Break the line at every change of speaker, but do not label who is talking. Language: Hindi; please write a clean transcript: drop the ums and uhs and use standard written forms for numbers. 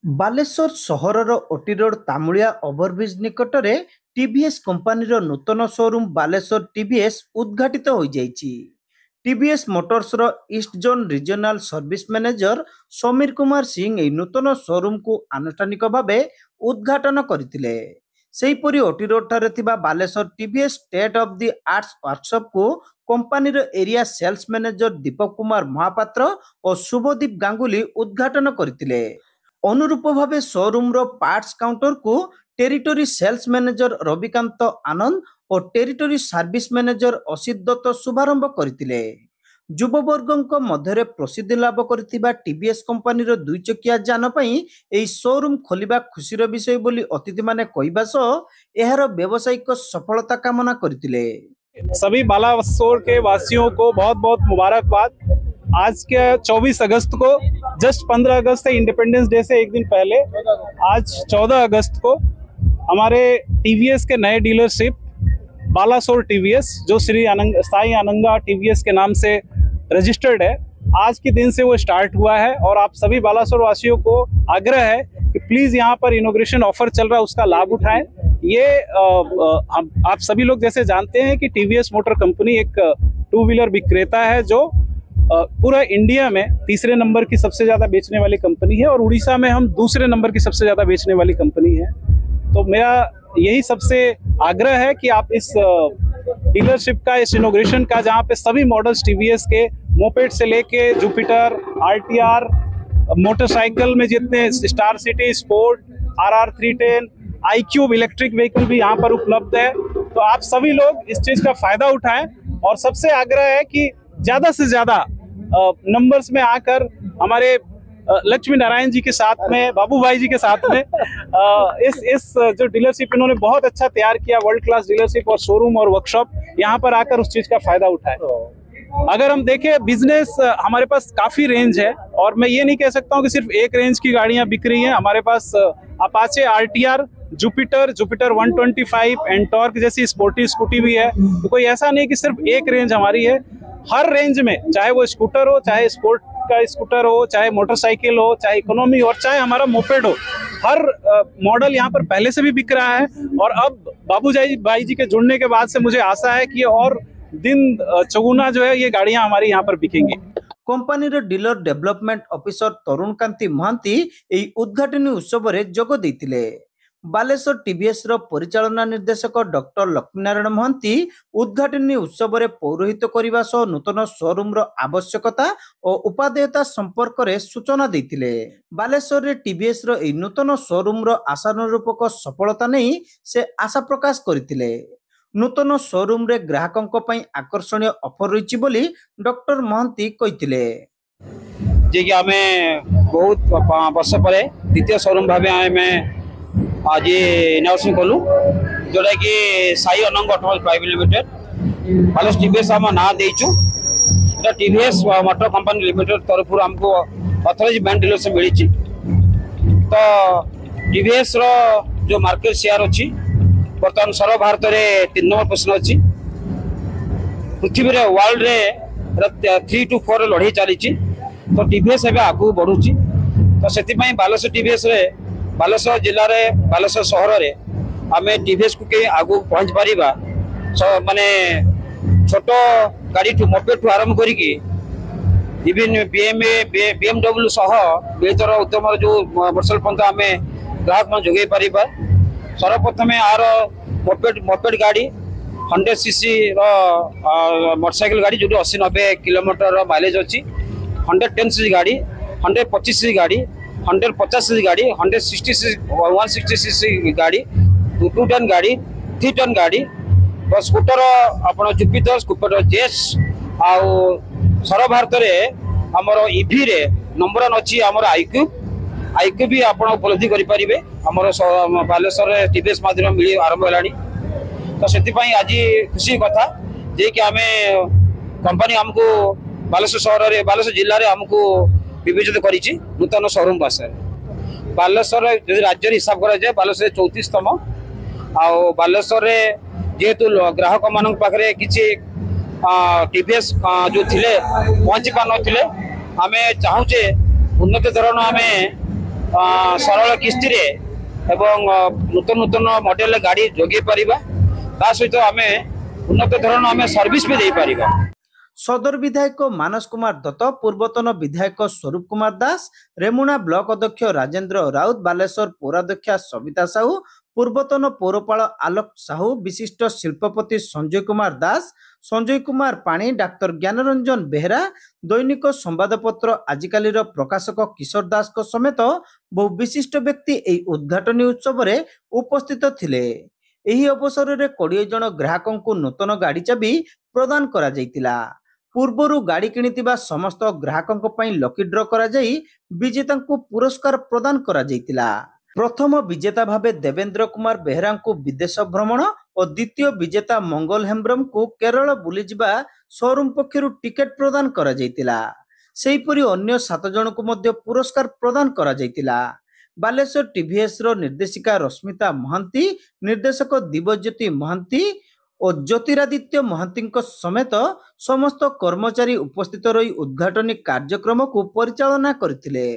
ବାଲେଶ୍ୱର ସହରର ଓଟି ରୋଡ ତାମୁଳିଆ ଓଭରବ୍ରିଜ ନିକଟରେ ଟିଭିଏସ୍ କମ୍ପାନୀର ନୂତନ ଶୋରୁମ ବାଲେଶ୍ୱର ଟିଭିଏସ୍ ଉଦ୍ଘାଟିତ ହୋଇଯାଇଛି। ଟିଭିଏସ୍ ମୋଟର୍ସର east zone regional service manager Samir Kumar Singh ଏହି ନୂତନ ଶୋରୁମକୁ ଆନୁଷ୍ଠାନିକ ଭାବେ ଉଦ୍ଘାଟନ କରିଥିଲେ। ସେହିପରି ଓଟି ରୋଡ ଠାରେ ଥିବା Balasore TVS state of the arts ୱାର୍କସପକୁ କମ୍ପାନୀର area sales manager Deepak Kumar Mohapatra ଓ ଶୁଭଦୀପ ଗାଙ୍ଗୁଲି ଉଦ୍ଘାଟନ କରିଥିଲେ। ଅନୁରୂପ ଭାବେ ଶୋରୁମର ପାର୍ଟସ କାଉଣ୍ଟରକୁ territory sales manager Ravikant Anand ଓ territory service manager Asit Dutta ଶୁଭାରମ୍ଭ କରିଥିଲେ। ଯୁବବର୍ଗଙ୍କ ମଧ୍ୟରେ ପ୍ରସିଦ୍ଧି ଲାଭ କରିଥିବା ଟିଭିଏସ୍ କମ୍ପାନୀର ଦୁଇ ଚକିଆ ଯାନ ପାଇଁ ଏହି ଶୋରୁମ ଖୋଲିବା ଖୁସିର ବିଷୟ ବୋଲି ଅତିଥିମାନେ କହିବା ସହ ଏହାର ବ୍ୟବସାୟିକ ସଫଳତା କାମନା କରିଥିଲେ।
सभी बालासोर के वासियों को बहुत बहुत मुबारकबाद। आज के 24 अगस्त को जस्ट 15 अगस्त है इंडिपेंडेंस डे से एक दिन पहले, आज 14 अगस्त को हमारे टीवीएस के नए डीलरशिप बालासोर टीवीएस जो श्री साई अनंगा टीवीएस के नाम से रजिस्टर्ड है, आज के दिन से वो स्टार्ट हुआ है। और आप सभी बालासोर वासियों को आग्रह है कि प्लीज़ यहाँ पर इनॉग्रेशन ऑफर चल रहा है, उसका लाभ उठाएं। ये आप सभी लोग जैसे जानते हैं कि टीवीएस मोटर कंपनी एक टू व्हीलर विक्रेता है जो पूरा इंडिया में तीसरे नंबर की सबसे ज़्यादा बेचने वाली कंपनी है और उड़ीसा में हम दूसरे नंबर की सबसे ज़्यादा बेचने वाली कंपनी है। तो मेरा यही सबसे आग्रह है कि आप इस डीलरशिप का, इस इनॉग्रेशन का, जहाँ पे सभी मॉडल्स टीवीएस के मोपेड से लेके जुपिटर, आरटीआर, मोटरसाइकिल में जितने star city, sport, RR 310, iQube electric vehicle भी यहाँ पर उपलब्ध है। तो आप सभी लोग इस चीज़ का फायदा उठाएं और सबसे आग्रह है कि ज़्यादा से ज़्यादा नंबर्स में आकर हमारे लक्ष्मी नारायण जी के साथ में, बाबू भाई जी के साथ में इस जो डीलरशिप इन्होंने बहुत अच्छा तैयार किया, वर्ल्ड क्लास डीलरशिप और शोरूम और वर्कशॉप, यहाँ पर आकर उस चीज़ का फायदा उठाएं। अगर हम देखें बिजनेस, हमारे पास काफ़ी रेंज है और मैं ये नहीं कह सकता हूँ कि सिर्फ एक रेंज की गाड़ियाँ बिक रही हैं। हमारे पास अपाचे, आरटीआर, जुपिटर 125, एंटॉर्क जैसी स्पोर्टी स्कूटी भी है। तो कोई ऐसा नहीं कि सिर्फ एक रेंज हमारी है। हर रेंज में, चाहे वो स्कूटर हो, चाहे स्पोर्ट का स्कूटर हो, चाहे मोटरसाइकिल हो, चाहे इकोनॉमी हो और चाहे हमारा मोपेड हो, हर मॉडल यहाँ पर पहले से भी बिक रहा है। और अब बाबू भाई जी के जुड़ने के बाद से मुझे आशा है कि और दिन चौगुना जो है ये गाड़ियां हमारी यहाँ पर बिकेंगी।
कंपनी डीलर डेवलपमेंट ऑफिसर तरुण कांति महांती एही उद्घाटनी उत्सव रे जोग देइतिले। बालेश्वर टीवीएस रो परिचालना निर्देशक डॉक्टर लक्ष्मीनारायण महांती उद्घाटनी उत्सव रे पौरोहित्य करबा सह नूतन शोरूम रो आवश्यकता और उपादेयता संपर्क रे सूचना देइतिले। बालेश्वर रे टीवीएस रो एही नूतन शोरूम रो आशानुरूपक सफलता नै से आशा प्रकाश करथिले। नूतन शोरूम रे ग्राहकों पई आकर्षणीय ऑफर रही बोली डॉक्टर महांती कहिथिले।
जे कि हमें बहुत वर्ष पर द्वितीय शोरूम भाव आम आज इनोवेशन कलु, जोटा कि साई अनंग automobile private limited Baleshwar TVS आम ना देचु। टीवीएस मोटर कंपनी लिमिटेड तरफ हमको ऑथराइज ब्रांड डीलरशिप मिली। तो टीवीएस रो जो मार्केट शेयर अच्छी बर्तमान सर्व भारत में 3 नंबर पोजिशन अच्छी। पृथ्वी रे वर्ल्ड रे 3 to 4 लड़ाई चली। तो टीवीएस एवं आगू बढ़ुची। तो से बालेश्वर टीवीएस रे बालेश्वर जिले में, बालेश्वर सहर में आम टीवीएस को कहीं आगू पहुँच पारिबा। माने छोट गाड़ी टू मोपेड टू आरंभ करिकी इवन BMW सह बेहतर उत्तम जो मोटरसाइकिल पंथ आम ग्राहक मन जोगे पारिबा। सर्वप्रथम आर मोपेड गाड़ी 100cc मोटरसाइकिल गाड़ी जो 80-90 किलोमीटर माइलेज अच्छी, 110cc गाड़ी, 125cc गाड़ी, 150cc गाड़ी, 160cc गाड़ी, 2 टन गाड़ी, 3 टन गाड़ी, स्कूटर आप जुपिटर, स्कूटर जेस आउ सर्व भारत में आमर इवी रे नंबर 1 अच्छी आमर iQube भी आप उपलब्धि करें। आमर बालेश्वर टीवीएस माध्यम मिल आरंभ है। तो से आज खुशी कथा जे कि आम कंपनी आमको बालेश्वर सहर में, बालेश्वर जिले में आमको विवेचित करी नूतन शोरूम पास। बालेश्वर राज्य हिसाब कराए बालेश्वर 34तम। आ बालेश्वर जेहेतु ग्राहक मान पाखे किसी टीवीएस जो थिले पहुँची पार नथिले, आमे चाहूचे उन्नत धरण आमे सरल किस्ती रे एवं नूतन नूतन मॉडल गाड़ी जोगे परिबा ता सहित आमे उन्नत धरण आमे सर्विस भी दे परिबा।
सदर विधायक मानस कुमार दत्त, पूर्वतन विधायक स्वरूप कुमार दास, रेमुणा ब्लॉक अध्यक्ष राजेंद्र राउत, बालेश्वर पौराध्यक्षा सविता साहू, पूर्वतन पौरपाल आलोक साहू, विशिष्ट शिल्पपति संजय कुमार दास, संजय कुमार पाणी, डाक्तर ज्ञानरंजन बेहरा, दैनिक संवादपत्र आजिकालीर प्रकाशक किशोर दास को समेत बहु विशिष्ट व्यक्ति एही उद्घाटनी उत्सव रे उपस्थित थिले। एही अवसर रे 20 जन ग्राहकों को नूतन गाड़ी चाबी प्रदान करा जायतिला। पूर्वरु गाड़ी किनितिबा समस्त ग्राहकों पई लकी ड्र करा जाई विजेता को पुरस्कार प्रदान करा जायतिला। प्रथम विजेता भावे देवेंद्र कुमार बेहरा को विदेश भ्रमण और द्वितीय विजेता मंगल हेम्ब्रम को केरल बुलीजिबा शोरूम पक्षरु टिकेट प्रदान करा जायतिला। सेहीपरि अन्य 7 जन को मध्य पुरस्कार प्रदान करा जायतिला। बालेश्वर टीवीएस रो निर्देशिका रश्मिता महांती, निर्देशक दिव्यज्योति महांती और ज्योतिरादित्य महांती समेत समस्त कर्मचारी उपस्थित रही उद्घाटनी कार्यक्रम को परिचालना करथिले।